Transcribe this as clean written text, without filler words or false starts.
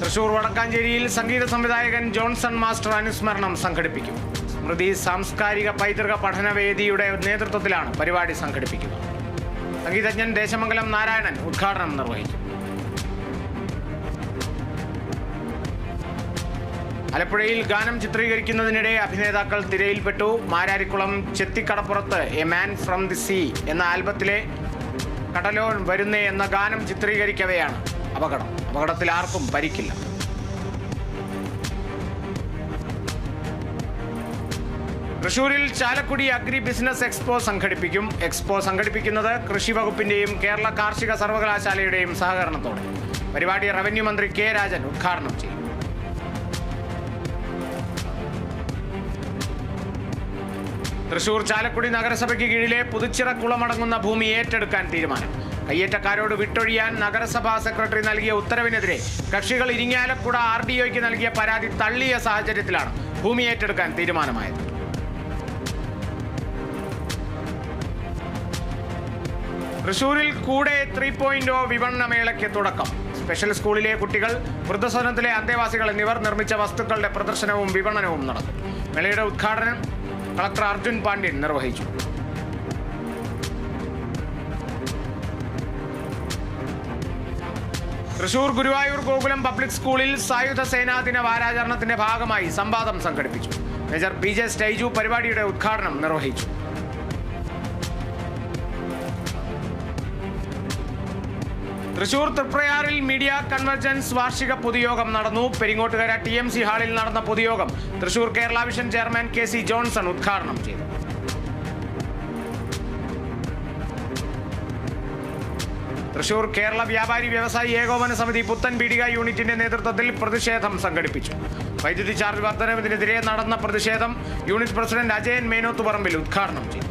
തൃശൂർ വടക്കാഞ്ചേരിയിൽ സംഗീത സംവിധായകൻ Johnson master അനുസ്മരണം സംഘടിപ്പിക്കും. സ്മൃതി സാംസ്കാരിക പൈതൃക പഠനവേദിയുടെ നേതൃത്വത്തിലാണ് പരിപാടി സംഘടിപ്പിക്കുന്നത്. സംഗീതജ്ഞൻ ദേശമംഗലം നാരായണൻ ഉദ്ഘാടനം നിർവഹിക്കും. ആലപ്പുഴയിൽ ഗാനം ചിത്രീകരിക്കുന്നതിനിടെ അഭിനേതാക്കൾ തിരയിൽപ്പെട്ടു. മാരാരിക്കുളം ചെത്തിക്കടപ്പുറത്ത് a man from the sea എന്ന ആൽബത്തിലെ കടലോൻ വരുന്നേ എന്ന ഗാനം ചിത്രീകരിക്കവെയാണ് അപകടത്തിൽ ആർക്കും പരിക്കില്ല. തൃശൂരിൽ ചാലക്കുടി അഗ്രി ബിസിനസ് എക്സ്പോ സംഘടിപ്പിക്കും. എക്സ്പോ സംഘടിപ്പിക്കുന്നത് കൃഷി വകുപ്പിന്റെയും കേരള കാർഷിക സർവകലാശാലയുടെയും സഹകരണത്തോടെ. പരിപാടി റവന്യൂ മന്ത്രി കെ രാജൻ ഉദ്ഘാടനം ചെയ്യും. തൃശൂർ ചാലക്കുടി നഗരസഭയ്ക്ക് കീഴിലെ പുതുച്ചിറക്കുളമടങ്ങുന്ന ഭൂമി ഏറ്റെടുക്കാൻ തീരുമാനം. കയ്യേറ്റക്കാരോട് വിട്ടൊഴിയാൻ നഗരസഭാ സെക്രട്ടറി നൽകിയ ഉത്തരവിനെതിരെ കക്ഷികൾ ഇരിങ്ങാലക്കുട RDOയ്ക്ക് നൽകിയ പരാതി തള്ളിയ സാഹചര്യത്തിലാണ് ഭൂമി ഏറ്റെടുക്കാൻ തീരുമാനമായത്. തൃശൂരിൽ കൂടെ 3.0 വിപണനമേളയ്ക്ക് തുടക്കം. സ്പെഷ്യൽ സ്കൂളിലെ കുട്ടികൾ, വൃദ്ധസദനത്തിലെ അന്തേവാസികൾ എന്നിവർ നിർമ്മിച്ച വസ്തുക്കളുടെ പ്രദർശനവും വിപണനവും നടന്നു. മേളയുടെ ഉദ്ഘാടനം കളക്ടർ അർജുൻ പാണ്ഡ്യൻ നിർവഹിച്ചു. തൃശൂർ ഗുരുവായൂർ ഗോകുലം പബ്ലിക് സ്കൂളിൽ സായുധ സേനാ ദിന വാരാചരണത്തിന്റെ ഭാഗമായി സംവാദം സംഘടിപ്പിച്ചു. മേജർ PJ സ്റ്റൈജു പരിപാടിയുടെ ഉദ്ഘാടനം നിർവഹിച്ചു. തൃശൂർ തൃപ്രയാറിൽ മീഡിയ കൺവെർജൻസ് വാർഷിക പൊതുയോഗം നടന്നു. പെരിങ്ങോട്ടുകര TMC ഹാളിൽ നടന്ന പൊതുയോഗം Thrissur Kerala vision chairman KC Johnson ഉദ്ഘാടനം ചെയ്തു. തൃശൂർ കേരള വ്യാപാരി വ്യവസായി ഏകോപന സമിതി പുത്തൻ പീടിക യൂണിറ്റിന്റെ നേതൃത്വത്തിൽ പ്രതിഷേധം സംഘടിപ്പിച്ചു. വൈദ്യുതി ചാർജ് വർധനവിനെതിരെ നടന്ന പ്രതിഷേധം യൂണിറ്റ് പ്രസിഡന്റ് അജയൻ മേനോത്തുപറമ്പിൽ ഉദ്ഘാടനം ചെയ്തു.